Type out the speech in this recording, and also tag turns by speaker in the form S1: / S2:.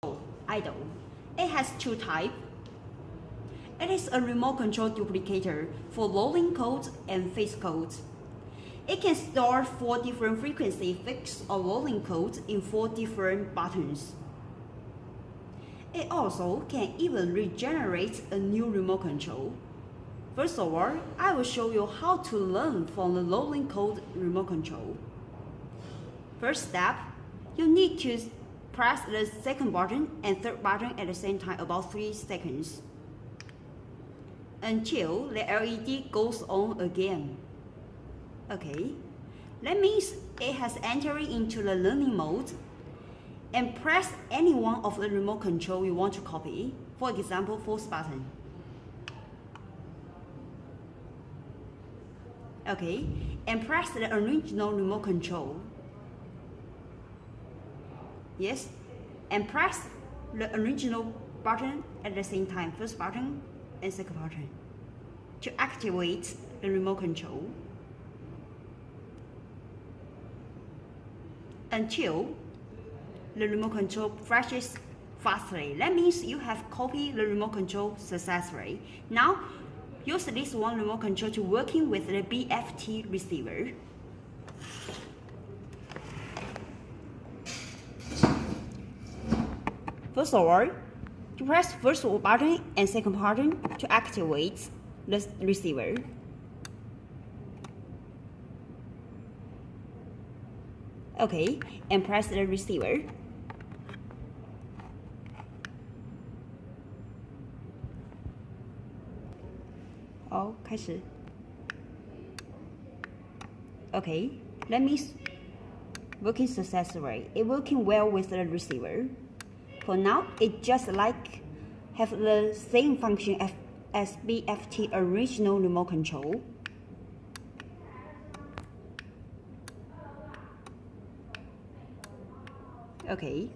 S1: idle. It has two types. It is a remote control duplicator for rolling codes and fixed codes. It can store 4 different frequency fixed or rolling codes in 4 different buttons. It also can even regenerate a new remote control. First of all, I will show you how to learn from the rolling code remote control. First step, you need to press the second button and third button at the same time about 3 seconds until the LED goes on again. Okay, that means it has entered into the learning mode, and press any one of the remote control you want to copy, for example, fourth button. Okay, and press the original remote control. Yes, and press the original button at the same time, first button and second button, to activate the remote control until the remote control flashes fastly. That means you have copied the remote control successfully. Now, use this one remote control to working with the BTF receiver. First of all, you press first button and second button to activate the receiver. Okay, and press the receiver. Oh, 开始. Okay, that means working successfully. It working well with the receiver. For now, it just like have the same function as BTF original remote control. Okay,